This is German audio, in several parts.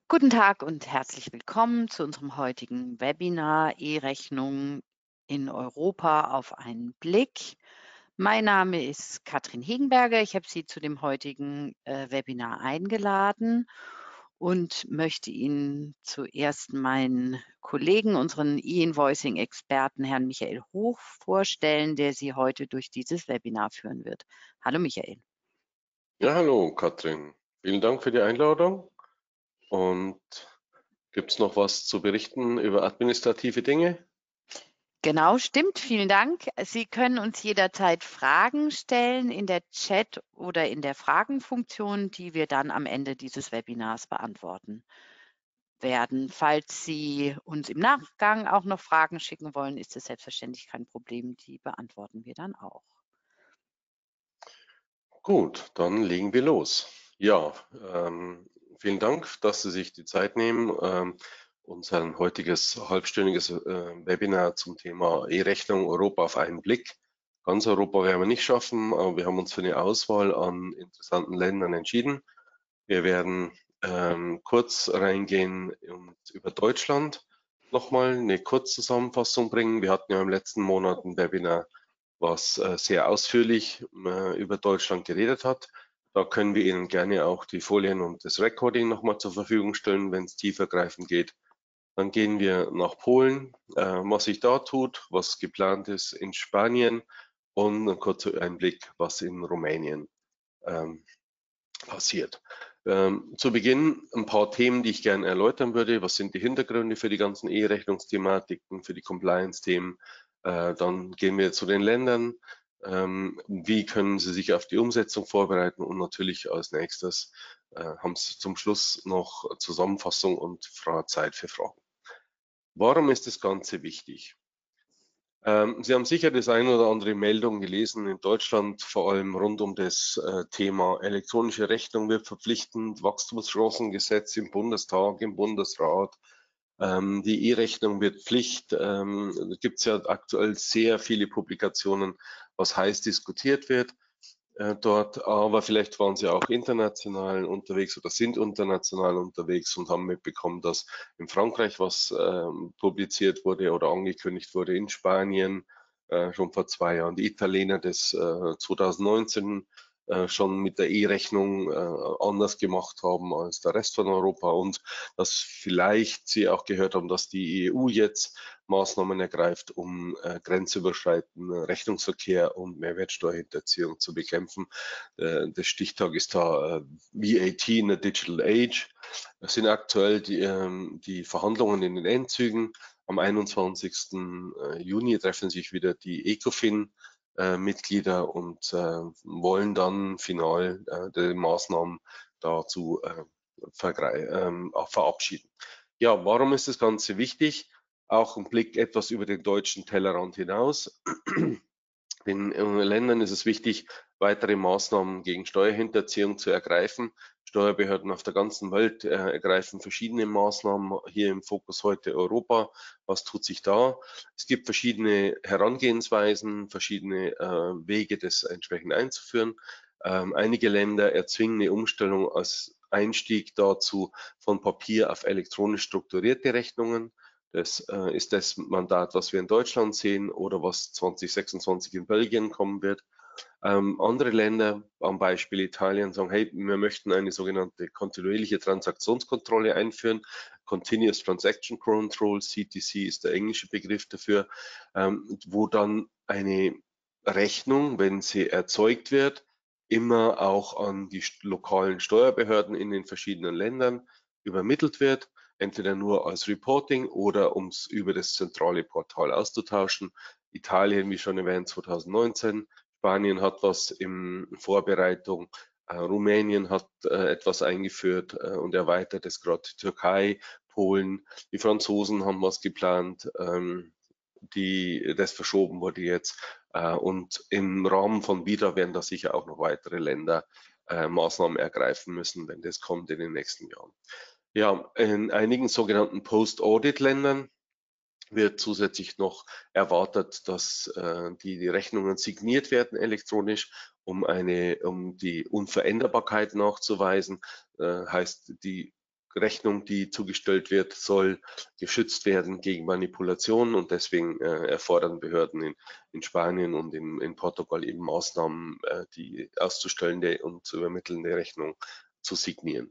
Guten Tag und herzlich willkommen zu unserem heutigen Webinar E-Rechnung in Europa auf einen Blick. Mein Name ist Katrin Hegenberger. Ich habe Sie zu dem heutigen Webinar eingeladen und möchte Ihnen zuerst meinen Kollegen, unseren E-Invoicing-Experten, Herrn Michael Hoch, vorstellen, der Sie heute durch dieses Webinar führen wird. Hallo Michael. Ja, hallo Katrin. Vielen Dank für die Einladung. Und gibt es noch was zu berichten über administrative Dinge? Genau, stimmt. Vielen Dank. Sie können uns jederzeit Fragen stellen in der Chat- oder in der Fragenfunktion, die wir dann am Ende dieses Webinars beantworten werden. Falls Sie uns im Nachgang auch noch Fragen schicken wollen, ist es selbstverständlich kein Problem. Die beantworten wir dann auch. Gut, dann legen wir los. Ja, vielen Dank, dass Sie sich die Zeit nehmen, unser heutiges halbstündiges Webinar zum Thema E-Rechnung Europa auf einen Blick. Ganz Europa werden wir nicht schaffen, aber wir haben uns für eine Auswahl an interessanten Ländern entschieden. Wir werden kurz reingehen und über Deutschland nochmal eine Kurzzusammenfassung bringen. Wir hatten ja im letzten Monat ein Webinar, was sehr ausführlich über Deutschland geredet hat. Da können wir Ihnen gerne auch die Folien und das Recording nochmal zur Verfügung stellen, wenn es tiefergreifend geht. Dann gehen wir nach Polen, was sich da tut, was geplant ist in Spanien und ein kurzer Einblick, was in Rumänien passiert. Zu Beginn ein paar Themen, die ich gerne erläutern würde. Was sind die Hintergründe für die ganzen E-Rechnungsthematiken, für die Compliance-Themen? Dann gehen wir zu den Ländern. Wie können Sie sich auf die Umsetzung vorbereiten? Und natürlich als nächstes haben Sie zum Schluss noch Zusammenfassung und Zeit für Fragen. Warum ist das Ganze wichtig? Sie haben sicher das eine oder andere Meldung gelesen in Deutschland, vor allem rund um das Thema elektronische Rechnung wird verpflichtend, Wachstumschancengesetz im Bundestag, im Bundesrat. Die E-Rechnung wird Pflicht. Da gibt es ja aktuell sehr viele Publikationen, was heiß diskutiert wird dort, aber vielleicht waren sie auch international unterwegs oder sind international unterwegs und haben mitbekommen, dass in Frankreich was publiziert wurde oder angekündigt wurde, in Spanien schon vor 2 Jahren, die Italiener das 2019 schon mit der E-Rechnung anders gemacht haben als der Rest von Europa und dass vielleicht Sie auch gehört haben, dass die EU jetzt Maßnahmen ergreift, um grenzüberschreitenden Rechnungsverkehr und Mehrwertsteuerhinterziehung zu bekämpfen. Der Stichtag ist da VAT in a Digital Age. Es sind aktuell die Verhandlungen in den Endzügen. Am 21. Juni treffen sich wieder die ECOFIN Mitglieder und wollen dann final die Maßnahmen dazu verabschieden. Ja, warum ist das Ganze wichtig? Auch ein Blick etwas über den deutschen Tellerrand hinaus. Den Ländern ist es wichtig, weitere Maßnahmen gegen Steuerhinterziehung zu ergreifen. Steuerbehörden auf der ganzen Welt ergreifen verschiedene Maßnahmen. Hier im Fokus heute Europa. Was tut sich da? Es gibt verschiedene Herangehensweisen, verschiedene Wege, das entsprechend einzuführen. Einige Länder erzwingen eine Umstellung als Einstieg dazu von Papier auf elektronisch strukturierte Rechnungen. Das ist das Mandat, was wir in Deutschland sehen oder was 2026 in Belgien kommen wird. Andere Länder, am Beispiel Italien, sagen, hey, wir möchten eine sogenannte kontinuierliche Transaktionskontrolle einführen. Continuous Transaction Control, CTC ist der englische Begriff dafür, wo dann eine Rechnung, wenn sie erzeugt wird, immer auch an die lokalen Steuerbehörden in den verschiedenen Ländern übermittelt wird, entweder nur als Reporting oder um es über das zentrale Portal auszutauschen. Italien, wie schon erwähnt, 2019. Spanien hat was in Vorbereitung. Rumänien hat etwas eingeführt und erweitert es gerade. Türkei, Polen, die Franzosen haben was geplant, das verschoben wurde jetzt. Und im Rahmen von WIDA werden da sicher auch noch weitere Länder Maßnahmen ergreifen müssen, wenn das kommt in den nächsten Jahren. Ja, in einigen sogenannten Post-Audit-Ländern wird zusätzlich noch erwartet, dass die Rechnungen signiert werden elektronisch, um die Unveränderbarkeit nachzuweisen. Heißt, die Rechnung, die zugestellt wird, soll geschützt werden gegen Manipulation und deswegen erfordern Behörden in Spanien und in Portugal eben Maßnahmen, die auszustellende und zu übermittelnde Rechnung zu signieren.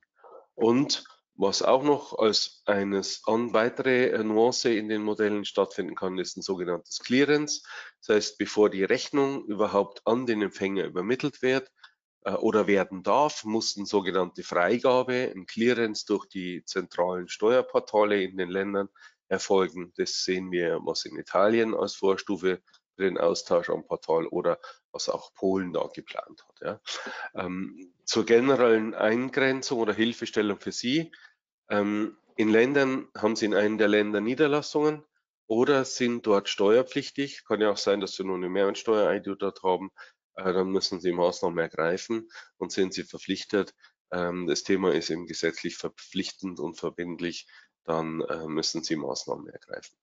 Und was auch noch als weitere Nuance in den Modellen stattfinden kann, ist ein sogenanntes Clearance. Das heißt, bevor die Rechnung überhaupt an den Empfänger übermittelt wird, oder werden darf, muss eine sogenannte Freigabe, ein Clearance durch die zentralen Steuerportale in den Ländern erfolgen. Das sehen wir, was in Italien als Vorstufe für den Austausch am Portal oder was auch Polen da geplant hat. Ja. Zur generellen Eingrenzung oder Hilfestellung für Sie. In Ländern haben Sie in einem der Länder Niederlassungen oder sind dort steuerpflichtig. Kann ja auch sein, dass Sie nur eine Mehrwertsteuer-ID dort haben. Dann müssen Sie Maßnahmen ergreifen und sind Sie verpflichtet. Das Thema ist eben gesetzlich verpflichtend und verbindlich. Dann müssen Sie Maßnahmen ergreifen.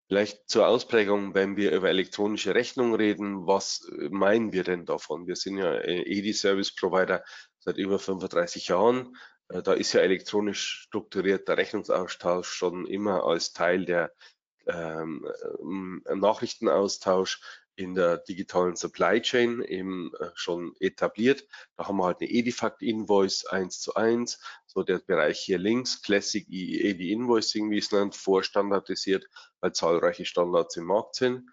Vielleicht zur Ausprägung, wenn wir über elektronische Rechnung reden, was meinen wir denn davon? Wir sind ja EDI-Service-Provider seit über 35 Jahren. Da ist ja elektronisch strukturierter Rechnungsaustausch schon immer als Teil der Nachrichtenaustausch in der digitalen Supply Chain eben schon etabliert. Da haben wir halt eine Edifact-Invoice 1:1, so der Bereich hier links, Classic EDI Invoicing, wie es nennt, vorstandardisiert, weil zahlreiche Standards im Markt sind.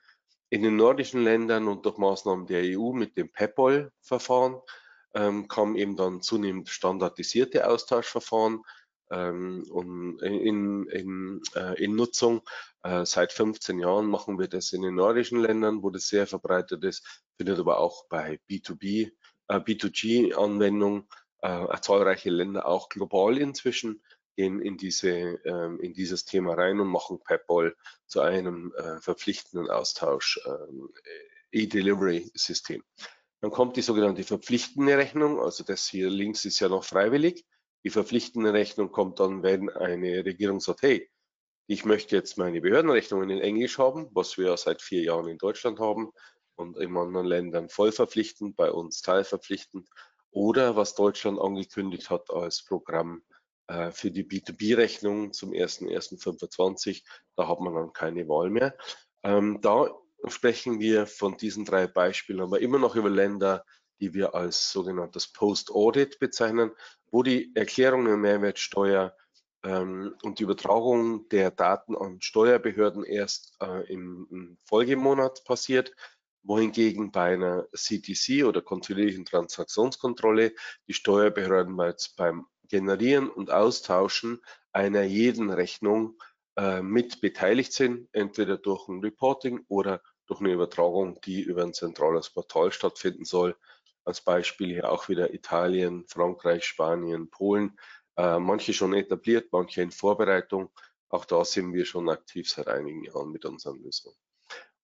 In den nordischen Ländern und durch Maßnahmen der EU mit dem PEPPOL-Verfahren kamen eben dann zunehmend standardisierte Austauschverfahren und in Nutzung. Seit 15 Jahren machen wir das in den nordischen Ländern, wo das sehr verbreitet ist, findet aber auch bei B2G-Anwendungen zahlreiche Länder auch global inzwischen gehen in dieses Thema rein und machen PEPPOL zu einem verpflichtenden Austausch E-Delivery-System. Dann kommt die sogenannte verpflichtende Rechnung, also das hier links ist ja noch freiwillig. Die verpflichtende Rechnung kommt dann, wenn eine Regierung sagt, hey, ich möchte jetzt meine Behördenrechnungen in Englisch haben, was wir seit 4 Jahren in Deutschland haben und in anderen Ländern voll verpflichtend, bei uns teilverpflichtend. Oder was Deutschland angekündigt hat als Programm für die B2B-Rechnung zum 01.01.25, da hat man dann keine Wahl mehr. Da sprechen wir von diesen 3 Beispielen, aber immer noch über Länder, die wir als sogenanntes Post-Audit bezeichnen, wo die Erklärung der Mehrwertsteuer und die Übertragung der Daten an Steuerbehörden erst im Folgemonat passiert, wohingegen bei einer CTC oder kontinuierlichen Transaktionskontrolle die Steuerbehörden beim Generieren und Austauschen einer jeden Rechnung mit beteiligt sind, entweder durch ein Reporting oder durch eine Übertragung, die über ein zentrales Portal stattfinden soll. Als Beispiel hier auch wieder Italien, Frankreich, Spanien, Polen. Manche schon etabliert, manche in Vorbereitung. Auch da sind wir schon aktiv seit einigen Jahren mit unseren Lösungen.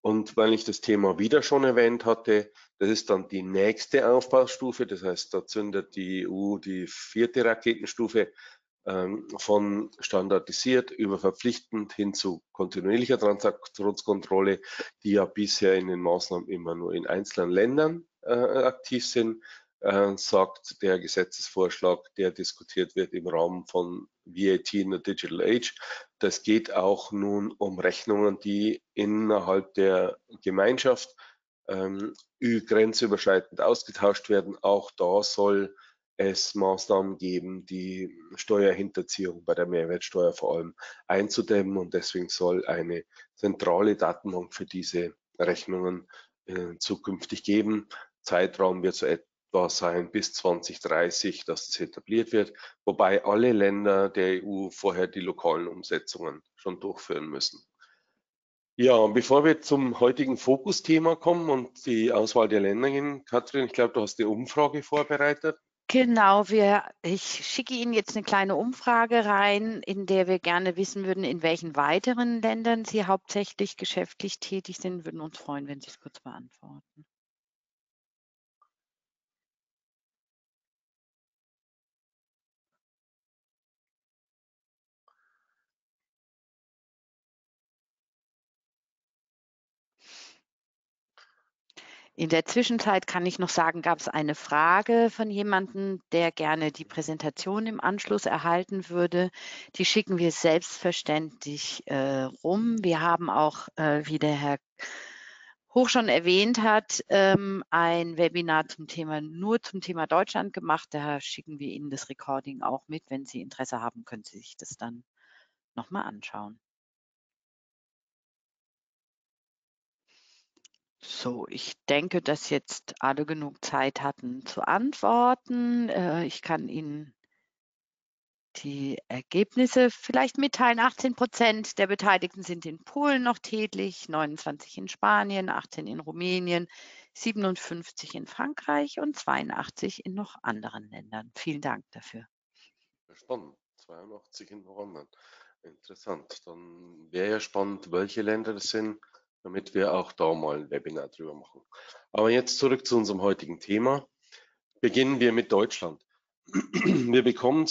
Und weil ich das Thema wieder schon erwähnt hatte, das ist dann die nächste Aufbaustufe. Das heißt, da zündet die EU die 4. Raketenstufe von standardisiert über verpflichtend hin zu kontinuierlicher Transaktionskontrolle, die ja bisher in den Maßnahmen immer nur in einzelnen Ländern aktiv sind, sagt der Gesetzesvorschlag, der diskutiert wird im Rahmen von VAT in the Digital Age. Das geht auch nun um Rechnungen, die innerhalb der Gemeinschaft grenzüberschreitend ausgetauscht werden. Auch da soll es Maßnahmen geben, die Steuerhinterziehung bei der Mehrwertsteuer vor allem einzudämmen. Und deswegen soll eine zentrale Datenbank für diese Rechnungen zukünftig geben. Zeitraum wird so etwa sein bis 2030, dass es etabliert wird, wobei alle Länder der EU vorher die lokalen Umsetzungen schon durchführen müssen. Ja, und bevor wir zum heutigen Fokusthema kommen und die Auswahl der Länder gehen, Katrin, ich glaube, du hast die Umfrage vorbereitet. Genau, ich schicke Ihnen jetzt eine kleine Umfrage rein, in der wir gerne wissen würden, in welchen weiteren Ländern Sie hauptsächlich geschäftlich tätig sind. Würden uns freuen, wenn Sie es kurz beantworten. In der Zwischenzeit kann ich noch sagen, gab es eine Frage von jemandem, der gerne die Präsentation im Anschluss erhalten würde. Die schicken wir selbstverständlich rum. Wir haben auch, wie der Herr Hoch schon erwähnt hat, ein Webinar nur zum Thema Deutschland gemacht. Da schicken wir Ihnen das Recording auch mit. Wenn Sie Interesse haben, können Sie sich das dann nochmal anschauen. So, ich denke, dass jetzt alle genug Zeit hatten zu antworten. Ich kann Ihnen die Ergebnisse vielleicht mitteilen. 18% der Beteiligten sind in Polen noch tätig, 29 in Spanien, 18 in Rumänien, 57 in Frankreich und 82 in noch anderen Ländern. Vielen Dank dafür. Spannend, 82 in noch anderen. Interessant. Dann wäre ja spannend, welche Länder das sind, damit wir auch da mal ein Webinar drüber machen. Aber jetzt zurück zu unserem heutigen Thema. Beginnen wir mit Deutschland. Wir bekommen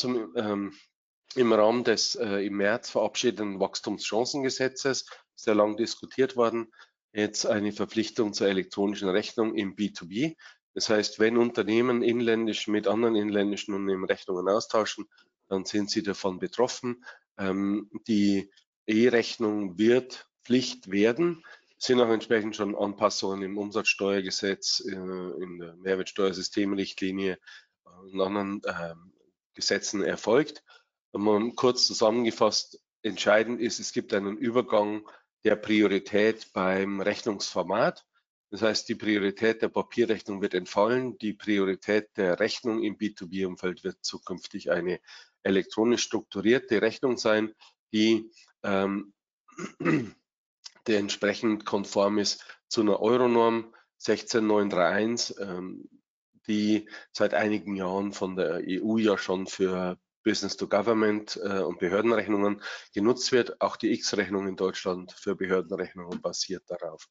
im Rahmen des im März verabschiedeten Wachstumschancengesetzes, sehr lang diskutiert worden, jetzt eine Verpflichtung zur elektronischen Rechnung im B2B. Das heißt, wenn Unternehmen inländisch mit anderen inländischen Unternehmen Rechnungen austauschen, dann sind sie davon betroffen. Die E-Rechnung wird Pflicht werden. Es sind auch entsprechend schon Anpassungen im Umsatzsteuergesetz, in der Mehrwertsteuersystemrichtlinie und anderen Gesetzen erfolgt. Kurz zusammengefasst, entscheidend ist, es gibt einen Übergang der Priorität beim Rechnungsformat. Das heißt, die Priorität der Papierrechnung wird entfallen. Die Priorität der Rechnung im B2B-Umfeld wird zukünftig eine elektronisch strukturierte Rechnung sein, die der entsprechend konform ist zu einer Euronorm 16931, die seit einigen Jahren von der EU ja schon für Business-to-Government und Behördenrechnungen genutzt wird. Auch die X-Rechnung in Deutschland für Behördenrechnungen basiert darauf.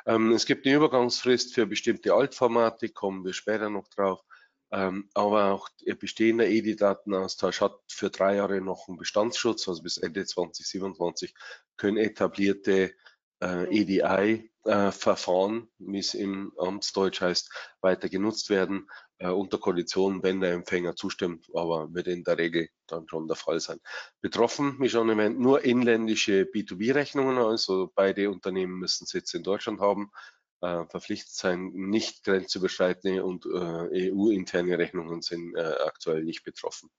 Es gibt eine Übergangsfrist für bestimmte Altformate, kommen wir später noch drauf. Aber auch der bestehende EDI-Datenaustausch hat für 3 Jahre noch einen Bestandsschutz, also bis Ende 2027 können etablierte EDI-Verfahren, wie es im Amtsdeutsch heißt, weiter genutzt werden, unter Konditionen, wenn der Empfänger zustimmt, aber wird in der Regel dann schon der Fall sein. Betroffen, wie schon erwähnt, nur inländische B2B-Rechnungen, also beide Unternehmen müssen Sitz in Deutschland haben, verpflichtet sein, nicht grenzüberschreitende und EU-interne Rechnungen sind aktuell nicht betroffen.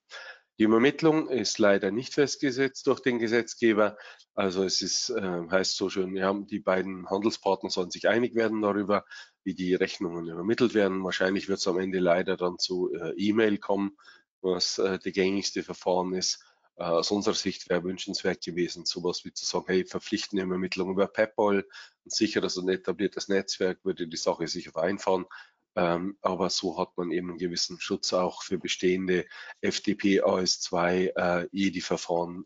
Die Übermittlung ist leider nicht festgesetzt durch den Gesetzgeber. Also es ist, heißt so schön, ja, die beiden Handelspartner sollen sich einig werden darüber, wie die Rechnungen übermittelt werden. Wahrscheinlich wird es am Ende leider dann zu E-Mail kommen, was die gängigste Verfahren ist. Aus unserer Sicht wäre wünschenswert gewesen, sowas wie zu sagen, hey, verpflichtende Übermittlung über PayPal, ein sicheres und etabliertes Netzwerk würde die Sache sicher vereinfachen. Aber so hat man eben einen gewissen Schutz auch für bestehende FTP AS2 EDI-Verfahren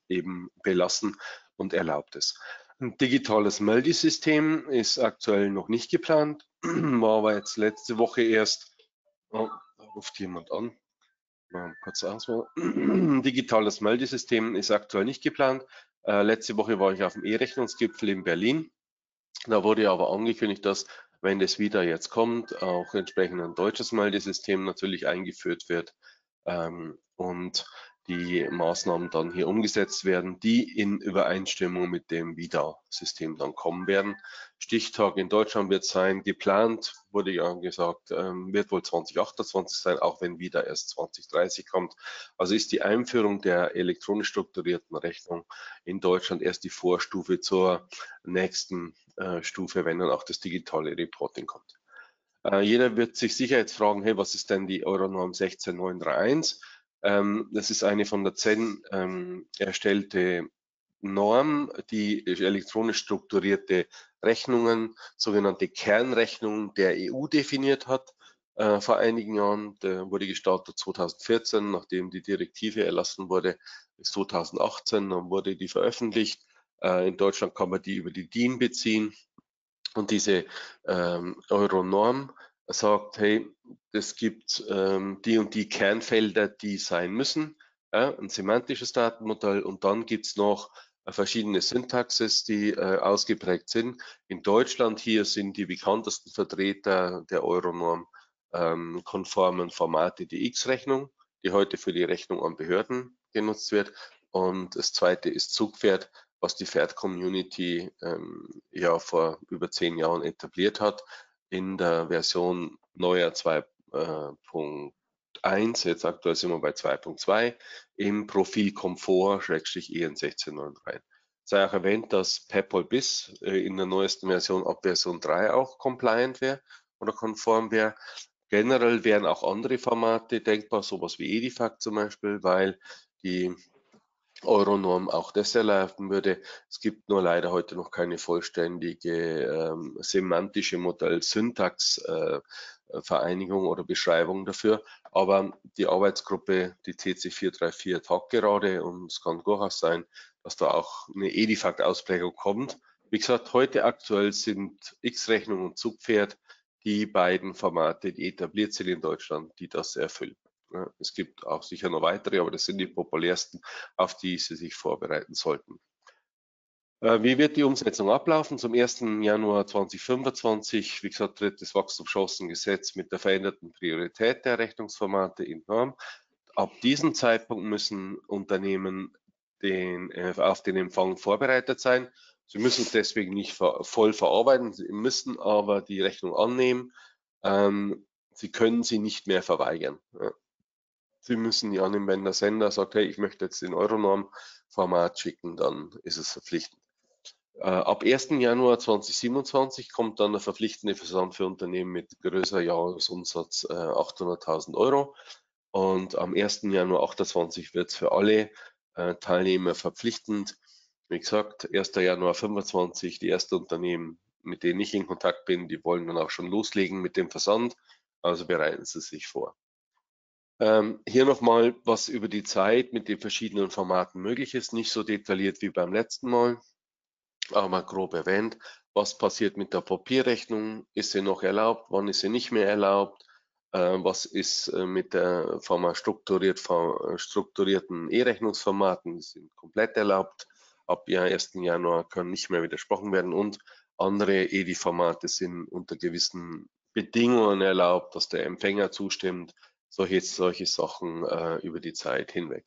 eben belassen und erlaubt es. Ein digitales Meldesystem ist aktuell noch nicht geplant, war aber jetzt letzte Woche erst, oh, da ruft jemand an, mal kurz ausmachen. Digitales Meldesystem ist aktuell nicht geplant. Letzte Woche war ich auf dem E-Rechnungsgipfel in Berlin. Da wurde aber angekündigt, dass, wenn das wieder jetzt kommt, auch entsprechend ein deutsches Meldesystem natürlich eingeführt wird und die Maßnahmen dann hier umgesetzt werden, die in Übereinstimmung mit dem VIDA-System dann kommen werden. Stichtag in Deutschland wird sein, geplant, wurde ja gesagt, wird wohl 2028 sein, auch wenn VIDA erst 2030 kommt. Also ist die Einführung der elektronisch strukturierten Rechnung in Deutschland erst die Vorstufe zur nächsten Stufe, wenn dann auch das digitale Reporting kommt. Jeder wird sich sicher jetzt fragen, hey, was ist denn die Euronorm 16931? Das ist eine von der CEN erstellte Norm, die elektronisch strukturierte Rechnungen, sogenannte Kernrechnungen der EU definiert hat. Vor einigen Jahren, der wurde gestartet 2014, nachdem die Direktive erlassen wurde, bis 2018, dann wurde die veröffentlicht. In Deutschland kann man die über die DIN beziehen. Und diese Euronorm sagt, hey, es gibt die und die Kernfelder, die sein müssen, ein semantisches Datenmodell, und dann gibt es noch verschiedene Syntaxes, die ausgeprägt sind. In Deutschland hier sind die bekanntesten Vertreter der Euronorm konformen Formate die X-Rechnung, die heute für die Rechnung an Behörden genutzt wird. Und das zweite ist Zugpferd, was die Pferd-Community ja vor über 10 Jahren etabliert hat in der Version neuer 2.1, jetzt aktuell sind wir bei 2.2, im Profil Komfort EN 1693. Sei auch erwähnt, dass PayPal Biz in der neuesten Version ab Version 3 auch compliant wäre oder konform wäre. Generell wären auch andere Formate denkbar, sowas wie Edifact zum Beispiel, weil die Euronorm auch das erlauben würde. Es gibt nur leider heute noch keine vollständige semantische Modell-Syntax-Vereinigung oder Beschreibung dafür. Aber die Arbeitsgruppe, die TC 434, tagt gerade und es kann durchaus sein, dass da auch eine Edifact-Ausprägung kommt. Wie gesagt, heute aktuell sind X-Rechnung und Zugpferd die beiden Formate, die etabliert sind in Deutschland, die das erfüllen. Ja, es gibt auch sicher noch weitere, aber das sind die populärsten, auf die Sie sich vorbereiten sollten. Wie wird die Umsetzung ablaufen? Zum 1. Januar 2025, wie gesagt, tritt das Wachstumschancengesetz mit der veränderten Priorität der Rechnungsformate in Norm. Ab diesem Zeitpunkt müssen Unternehmen auf den Empfang vorbereitet sein. Sie müssen es deswegen nicht voll verarbeiten, sie müssen aber die Rechnung annehmen. Sie können sie nicht mehr verweigern. Sie müssen die annehmen, wenn der Sender sagt, hey, ich möchte jetzt in Euronorm-Format schicken, dann ist es verpflichtend. Ab 1. Januar 2027 kommt dann der verpflichtende Versand für Unternehmen mit größer Jahresumsatz 800.000 Euro. Und am 1. Januar 2028 wird es für alle Teilnehmer verpflichtend. Wie gesagt, 1. Januar 2025, die ersten Unternehmen, mit denen ich in Kontakt bin, die wollen dann auch schon loslegen mit dem Versand. Also bereiten Sie sich vor. Hier nochmal, was über die Zeit mit den verschiedenen Formaten möglich ist. Nicht so detailliert wie beim letzten Mal, aber grob erwähnt. Was passiert mit der Papierrechnung? Ist sie noch erlaubt? Wann ist sie nicht mehr erlaubt? Was ist mit der strukturierten E-Rechnungsformaten? Die sind komplett erlaubt. Ab 1. Januar können nicht mehr widersprochen werden. Und andere EDI-Formate sind unter gewissen Bedingungen erlaubt, dass der Empfänger zustimmt. Solche Sachen über die Zeit hinweg.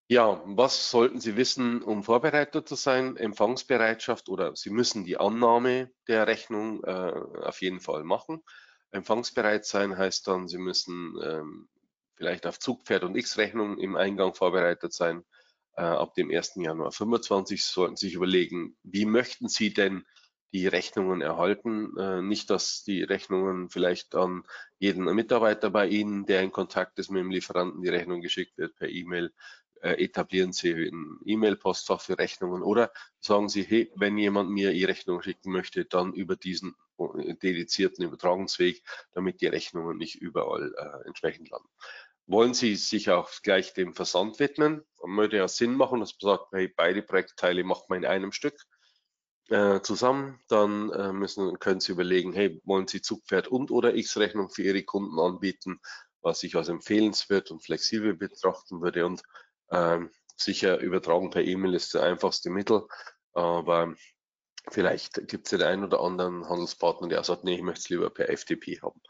Ja, was sollten Sie wissen, um vorbereitet zu sein? Empfangsbereitschaft oder Sie müssen die Annahme der Rechnung auf jeden Fall machen. Empfangsbereit sein heißt dann, Sie müssen vielleicht auf Zugpferd und X-Rechnung im Eingang vorbereitet sein. Ab dem 1. Januar 25 sollten Sie sich überlegen, wie möchten Sie denn die Rechnungen erhalten? Nicht, dass die Rechnungen vielleicht an jeden Mitarbeiter bei Ihnen, der in Kontakt ist mit dem Lieferanten, die Rechnung geschickt wird per E-Mail. Etablieren Sie ein E-Mail-Postfach für Rechnungen oder sagen Sie, hey, wenn jemand mir die Rechnung schicken möchte, dann über diesen dedizierten Übertragungsweg, damit die Rechnungen nicht überall entsprechend landen. Wollen Sie sich auch gleich dem Versand widmen? Würde ja Sinn machen, dass man sagt, hey, beide Projektteile macht man in einem Stück zusammen. Dann können Sie überlegen, hey, wollen Sie Zugpferd und oder X-Rechnung für Ihre Kunden anbieten, was ich als empfehlenswert und flexibel betrachten würde. Und sicher übertragen per E-Mail ist das einfachste Mittel, aber vielleicht gibt es den einen oder anderen Handelspartner, der sagt, nee, ich möchte es lieber per FTP haben.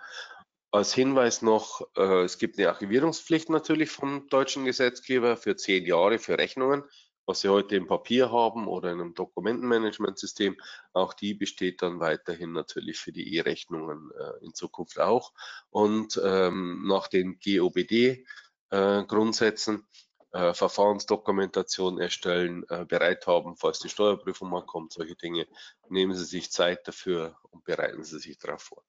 Als Hinweis noch, es gibt eine Archivierungspflicht natürlich vom deutschen Gesetzgeber für 10 Jahre für Rechnungen, was Sie heute im Papier haben oder in einem Dokumentenmanagementsystem. Auch die besteht dann weiterhin natürlich für die E-Rechnungen in Zukunft auch. Und nach den GOBD-Grundsätzen Verfahrensdokumentation erstellen, bereit haben, falls die Steuerprüfung mal kommt, solche Dinge. Nehmen Sie sich Zeit dafür und bereiten Sie sich darauf vor.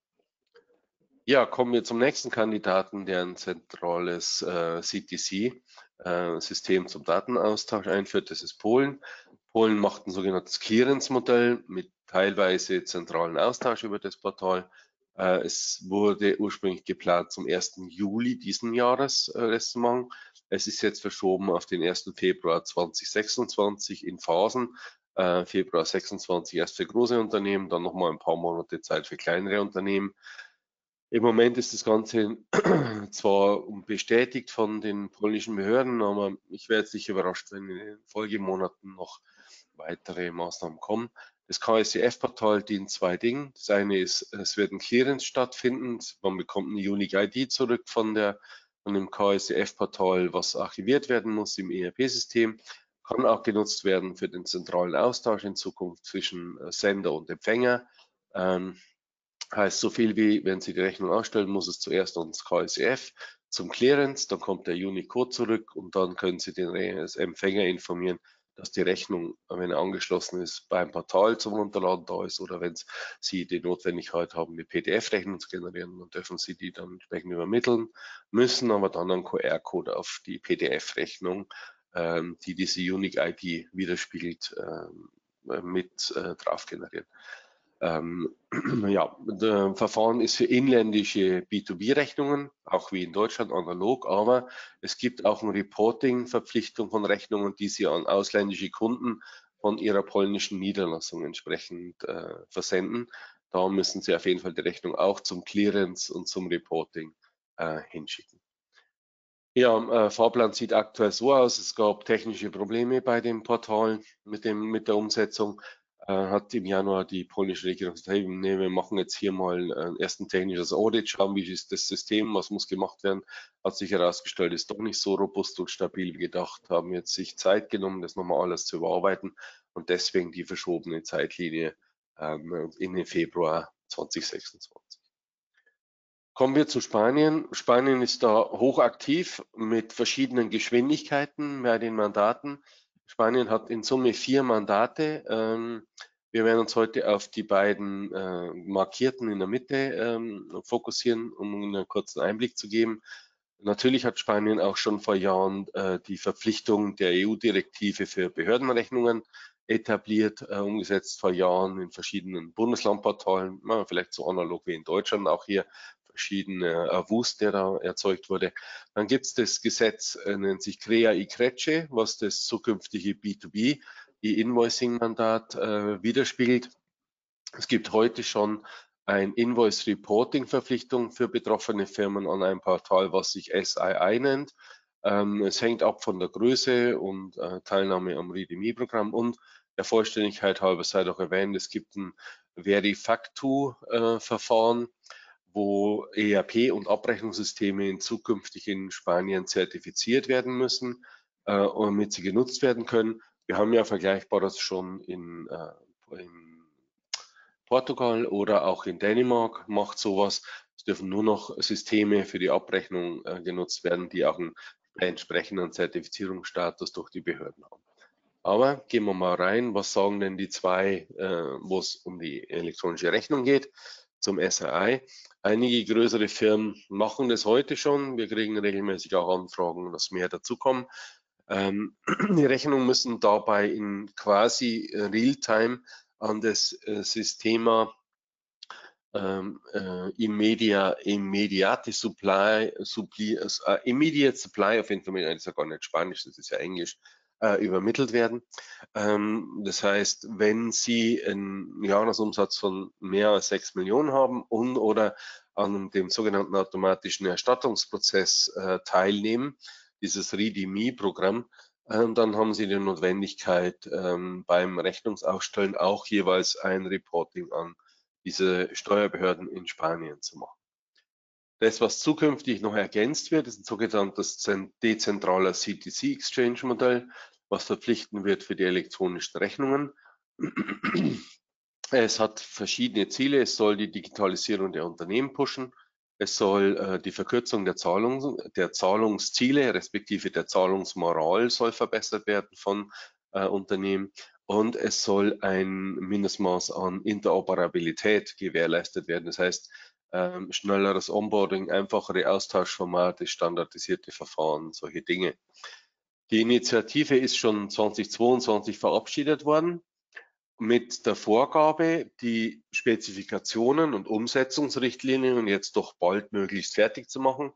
Ja, kommen wir zum nächsten Kandidaten, der ein zentrales CTC-System zum Datenaustausch einführt. Das ist Polen. Polen macht ein sogenanntes Clearance-Modell mit teilweise zentralen Austausch über das Portal. Es wurde ursprünglich geplant zum 1. Juli diesen Jahres das zu machen. Es ist jetzt verschoben auf den 1. Februar 2026 in Phasen. Februar 26 erst für große Unternehmen, dann nochmal ein paar Monate Zeit für kleinere Unternehmen. Im Moment ist das Ganze zwar bestätigt von den polnischen Behörden, aber ich wäre jetzt nicht überrascht, wenn in den Folgemonaten noch weitere Maßnahmen kommen. Das KSCF-Portal dient zwei Dingen. Das eine ist, es wird ein Clearance stattfinden. Man bekommt eine Unique ID zurück von dem KSCF-Portal, was archiviert werden muss im ERP-System. Kann auch genutzt werden für den zentralen Austausch in Zukunft zwischen Sender und Empfänger. Heißt so viel wie, wenn Sie die Rechnung ausstellen, muss es zuerst ans KSCF zum Clearance, dann kommt der Unicode zurück und dann können Sie den Empfänger informieren, dass die Rechnung, wenn er angeschlossen ist, beim Portal zum Runterladen da ist, oder wenn Sie die Notwendigkeit haben, eine PDF-Rechnung zu generieren, dann dürfen Sie die dann entsprechend übermitteln, müssen aber dann einen QR-Code auf die PDF-Rechnung, die diese Unique ID widerspiegelt, mit drauf generieren. Ja, das Verfahren ist für inländische B2B-Rechnungen, auch wie in Deutschland analog, aber es gibt auch eine Reporting-Verpflichtung von Rechnungen, die Sie an ausländische Kunden von Ihrer polnischen Niederlassung entsprechend versenden. Da müssen Sie auf jeden Fall die Rechnung auch zum Clearance und zum Reporting hinschicken. Ja, Fahrplan sieht aktuell so aus. Es gab technische Probleme bei dem Portal mit der Umsetzung. Hat im Januar die polnische Regierung gesagt, hey, nee, wir machen jetzt hier mal erst ein technisches Audit, schauen, wie ist das System, was muss gemacht werden. Hat sich herausgestellt, ist doch nicht so robust und stabil wie gedacht, haben jetzt sich Zeit genommen, das nochmal alles zu überarbeiten und deswegen die verschobene Zeitlinie in den Februar 2026. Kommen wir zu Spanien. Spanien ist da hochaktiv mit verschiedenen Geschwindigkeiten bei den Mandaten. Spanien hat in Summe 4 Mandate. Wir werden uns heute auf die beiden markierten in der Mitte fokussieren, um Ihnen einen kurzen Einblick zu geben. Natürlich hat Spanien auch schon vor Jahren die Verpflichtung der EU-Direktive für Behördenrechnungen etabliert, umgesetzt vor Jahren in verschiedenen Bundeslandportalen, vielleicht so analog wie in Deutschland auch hier verschiedene Wust, der da erzeugt wurde. Dann gibt es das Gesetz, nennt sich CREA y CRECE, was das zukünftige B2B, E-Invoicing-Mandat widerspiegelt. Es gibt heute schon ein Invoice-Reporting-Verpflichtung für betroffene Firmen an ein Portal, was sich SII nennt. Es hängt ab von der Größe und Teilnahme am README-Programm und der Vollständigkeit halber sei doch erwähnt, es gibt ein Verifactu-Verfahren, wo ERP und Abrechnungssysteme zukünftig in Spanien zertifiziert werden müssen, damit sie genutzt werden können. Wir haben ja Vergleichbares schon in Portugal oder auch in Dänemark macht sowas. Es dürfen nur noch Systeme für die Abrechnung genutzt werden, die auch einen entsprechenden Zertifizierungsstatus durch die Behörden haben. Aber gehen wir mal rein, was sagen denn die zwei, wo es um die elektronische Rechnung geht, zum SRI. Einige größere Firmen machen das heute schon. Wir kriegen regelmäßig auch Anfragen, dass mehr dazukommen. Die Rechnungen müssen dabei in quasi Realtime an das Systema Immediate Supply of Information, das ist ja gar nicht Spanisch, das ist ja Englisch, übermittelt werden. Das heißt, wenn Sie einen Jahresumsatz von mehr als 6 Millionen haben und oder an dem sogenannten automatischen Erstattungsprozess teilnehmen, dieses README-Programm, dann haben Sie die Notwendigkeit, beim Rechnungsausstellen auch jeweils ein Reporting an diese Steuerbehörden in Spanien zu machen. Das, was zukünftig noch ergänzt wird, ist ein sogenanntes dezentraler CTC-Exchange-Modell, was verpflichten wird für die elektronischen Rechnungen. Es hat verschiedene Ziele. Es soll die Digitalisierung der Unternehmen pushen. Es soll die Verkürzung der Zahlungsziele respektive der Zahlungsmoral soll verbessert werden von Unternehmen. Und es soll ein Mindestmaß an Interoperabilität gewährleistet werden. Das heißt, schnelleres Onboarding, einfachere Austauschformate, standardisierte Verfahren, solche Dinge. Die Initiative ist schon 2022 verabschiedet worden mit der Vorgabe, die Spezifikationen und Umsetzungsrichtlinien jetzt doch baldmöglichst fertig zu machen.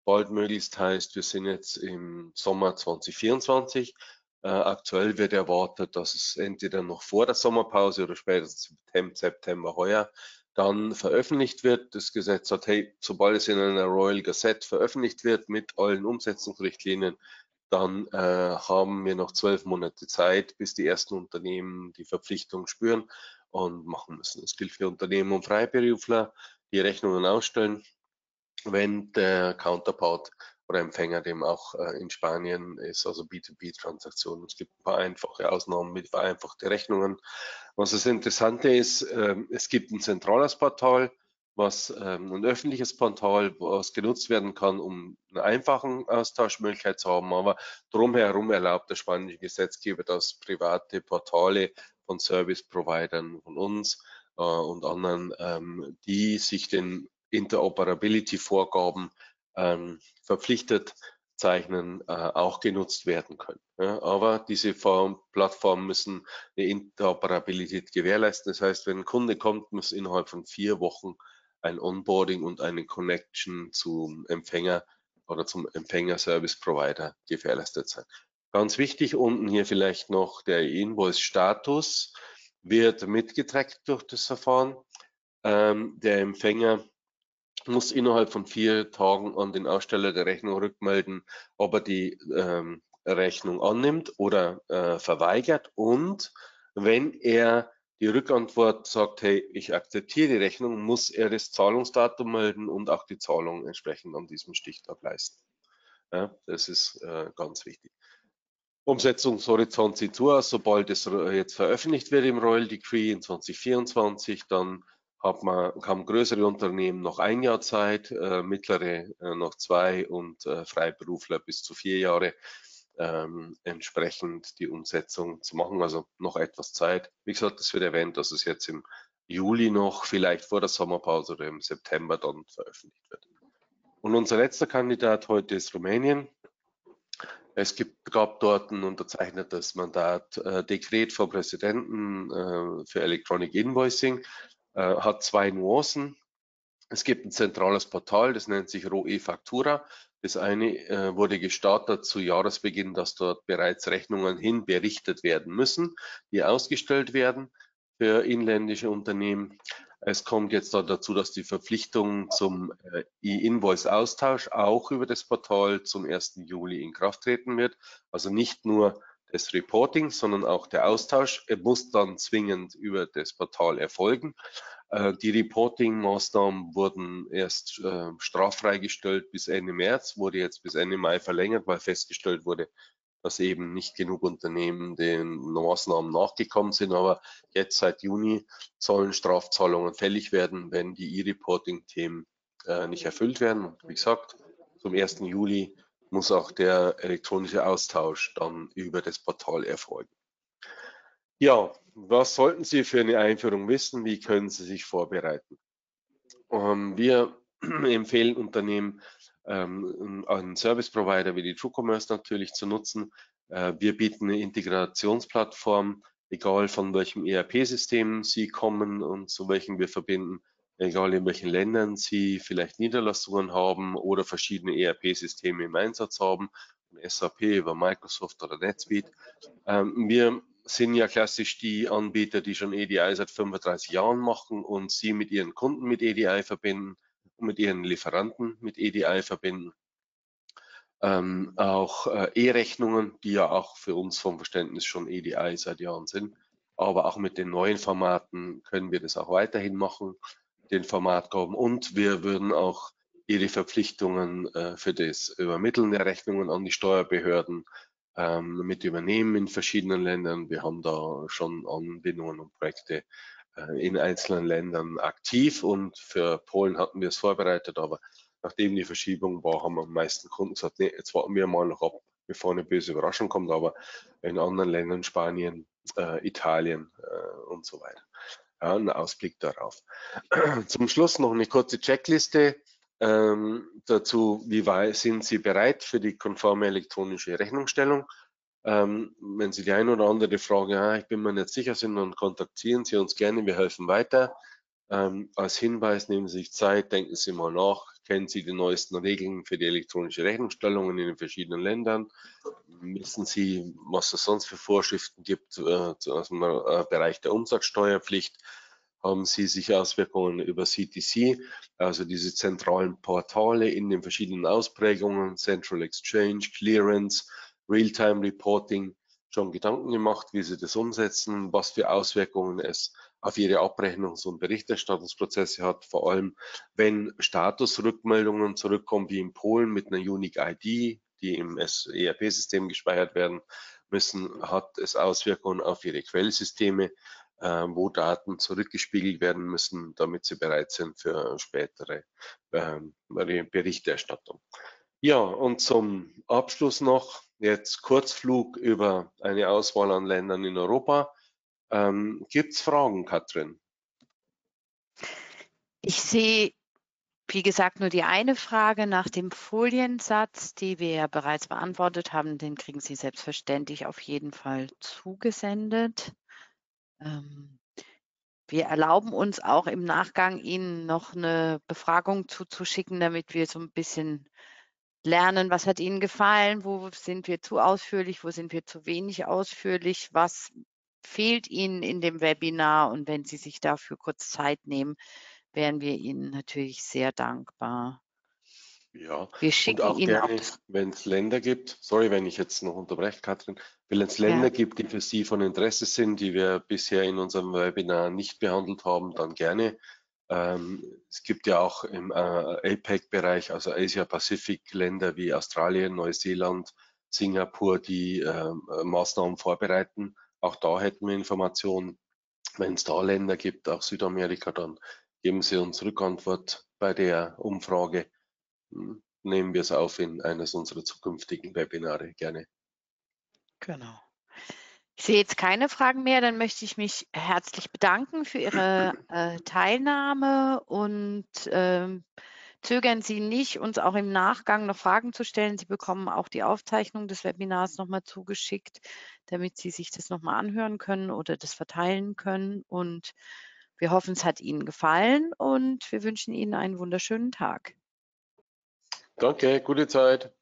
Baldmöglichst heißt, wir sind jetzt im Sommer 2024. Aktuell wird erwartet, dass es entweder noch vor der Sommerpause oder spätestens September heuer dann veröffentlicht wird. Das Gesetz sagt, hey, sobald es in einer Royal Gazette veröffentlicht wird mit allen Umsetzungsrichtlinien, dann haben wir noch 12 Monate Zeit, bis die ersten Unternehmen die Verpflichtung spüren und machen müssen. Das gilt für Unternehmen und Freiberufler, die Rechnungen ausstellen, wenn der Counterpart oder Empfänger dem auch in Spanien ist, also B2B-Transaktionen. Es gibt ein paar einfache Ausnahmen mit vereinfachte Rechnungen. Was das Interessante ist, es gibt ein zentrales Portal, ein öffentliches Portal, was genutzt werden kann, um einen einfachen Austauschmöglichkeit zu haben, aber drumherum erlaubt der spanische Gesetzgeber, dass private Portale von Service-Providern von uns und anderen, die sich den Interoperability-Vorgaben verpflichtet zeichnen, auch genutzt werden können. Ja, aber diese Plattformen müssen eine Interoperabilität gewährleisten. Das heißt, wenn ein Kunde kommt, muss innerhalb von 4 Wochen ein Onboarding und eine Connection zum Empfänger oder zum Empfänger-Service-Provider gewährleistet sein. Ganz wichtig, unten hier vielleicht noch der Invoice-Status wird mitgetrackt durch das Verfahren. Der Empfänger muss innerhalb von 4 Tagen an den Aussteller der Rechnung rückmelden, ob er die Rechnung annimmt oder verweigert. Und wenn er die Rückantwort sagt, hey, ich akzeptiere die Rechnung, muss er das Zahlungsdatum melden und auch die Zahlung entsprechend an diesem Stichtag leisten. Ja, das ist ganz wichtig. Umsetzungshorizont sieht so aus, sobald es jetzt veröffentlicht wird im Royal Decree in 2024, dann haben größere Unternehmen noch 1 Jahr Zeit, mittlere noch 2 und Freiberufler bis zu 4 Jahre entsprechend die Umsetzung zu machen, also noch etwas Zeit. Wie gesagt, es wird erwähnt, dass es jetzt im Juli noch, vielleicht vor der Sommerpause oder im September dann veröffentlicht wird. Und unser letzter Kandidat heute ist Rumänien. Es gab dort ein unterzeichnetes Mandat, Dekret vom Präsidenten für Electronic Invoicing, hat 2 Nuancen. Es gibt ein zentrales Portal, das nennt sich RoE-Faktura. Das eine wurde gestartet zu Jahresbeginn, dass dort bereits Rechnungen hinberichtet werden müssen, die ausgestellt werden für inländische Unternehmen. Es kommt jetzt dazu, dass die Verpflichtung zum E-Invoice-Austausch auch über das Portal zum 1. Juli in Kraft treten wird. Also nicht nur das Reporting, sondern auch der Austausch. Er muss dann zwingend über das Portal erfolgen. Die Reporting-Maßnahmen wurden erst straffrei gestellt bis Ende März, wurde jetzt bis Ende Mai verlängert, weil festgestellt wurde, dass eben nicht genug Unternehmen den Maßnahmen nachgekommen sind. Aber jetzt seit Juni sollen Strafzahlungen fällig werden, wenn die E-Reporting-Themen nicht erfüllt werden. Und wie gesagt, zum 1. Juli muss auch der elektronische Austausch dann über das Portal erfolgen. Ja, was sollten Sie für eine Einführung wissen? Wie können Sie sich vorbereiten? Wir empfehlen Unternehmen, einen Service Provider wie die TrueCommerce natürlich zu nutzen. Wir bieten eine Integrationsplattform, egal von welchem ERP-System Sie kommen und zu welchem wir verbinden, egal in welchen Ländern Sie vielleicht Niederlassungen haben oder verschiedene ERP-Systeme im Einsatz haben, SAP über Microsoft oder NetSuite. Wir sind ja klassisch die Anbieter, die schon EDI seit 35 Jahren machen und Sie mit Ihren Kunden mit EDI verbinden und mit Ihren Lieferanten mit EDI verbinden. Auch E-Rechnungen, die ja auch für uns vom Verständnis schon EDI seit Jahren sind. Aber auch mit den neuen Formaten können wir das auch weiterhin machen, den Formatgaben. Und wir würden auch Ihre Verpflichtungen für das Übermitteln der Rechnungen an die Steuerbehörden mit übernehmen in verschiedenen Ländern. Wir haben da schon Anbindungen und Projekte in einzelnen Ländern aktiv und für Polen hatten wir es vorbereitet, aber nachdem die Verschiebung war, haben am meisten Kunden gesagt, nee, jetzt warten wir mal noch ab, bevor eine böse Überraschung kommt, aber in anderen Ländern, Spanien, Italien und so weiter. Ja, ein Ausblick darauf. Zum Schluss noch eine kurze Checkliste dazu, wie weit sind Sie bereit für die konforme elektronische Rechnungsstellung? Wenn Sie die eine oder andere Frage, ich bin mir nicht sicher sind, dann kontaktieren Sie uns gerne, wir helfen weiter. Als Hinweis nehmen Sie sich Zeit, denken Sie mal nach, kennen Sie die neuesten Regeln für die elektronische Rechnungsstellung in den verschiedenen Ländern? Wissen Sie, was es sonst für Vorschriften gibt aus dem Bereich der Umsatzsteuerpflicht? haben Sie sicher Auswirkungen über CTC, also diese zentralen Portale in den verschiedenen Ausprägungen, Central Exchange, Clearance, Real-Time Reporting, schon Gedanken gemacht, wie Sie das umsetzen, was für Auswirkungen es auf Ihre Abrechnungs- und Berichterstattungsprozesse hat, vor allem wenn Statusrückmeldungen zurückkommen, wie in Polen mit einer Unique ID, die im ERP-System gespeichert werden müssen, hat es Auswirkungen auf Ihre Quellsysteme, wo Daten zurückgespiegelt werden müssen, damit sie bereit sind für spätere Berichterstattung. Ja, und zum Abschluss noch jetzt Kurzflug über eine Auswahl an Ländern in Europa. Gibt es Fragen, Katrin? Ich sehe, wie gesagt, nur die eine Frage nach dem Foliensatz, die wir ja bereits beantwortet haben. Den kriegen Sie selbstverständlich auf jeden Fall zugesendet. Wir erlauben uns auch im Nachgang, Ihnen noch eine Befragung zuzuschicken, damit wir so ein bisschen lernen, was hat Ihnen gefallen, wo sind wir zu ausführlich, wo sind wir zu wenig ausführlich, was fehlt Ihnen in dem Webinar. Und wenn Sie sich dafür kurz Zeit nehmen, wären wir Ihnen natürlich sehr dankbar. Ja, Wir und schicken auch Ihnen auch gerne, das. wenn es Länder gibt, sorry, wenn ich jetzt noch unterbreche, Katrin, wenn es Ja, Länder gibt, die für Sie von Interesse sind, die wir bisher in unserem Webinar nicht behandelt haben, dann gerne. Es gibt ja auch im APEC-Bereich, also Asia-Pacific, Länder wie Australien, Neuseeland, Singapur, die Maßnahmen vorbereiten. Auch da hätten wir Informationen. Wenn es da Länder gibt, auch Südamerika, dann geben Sie uns Rückantwort bei der Umfrage. Nehmen wir es auf in eines unserer zukünftigen Webinare gerne. genau. Ich sehe jetzt keine Fragen mehr. Dann möchte ich mich herzlich bedanken für Ihre Teilnahme und zögern Sie nicht, uns auch im Nachgang noch Fragen zu stellen. Sie bekommen auch die Aufzeichnung des Webinars nochmal zugeschickt, damit Sie sich das nochmal anhören können oder das verteilen können. Und wir hoffen, es hat Ihnen gefallen und wir wünschen Ihnen einen wunderschönen Tag. Danke, gute Zeit.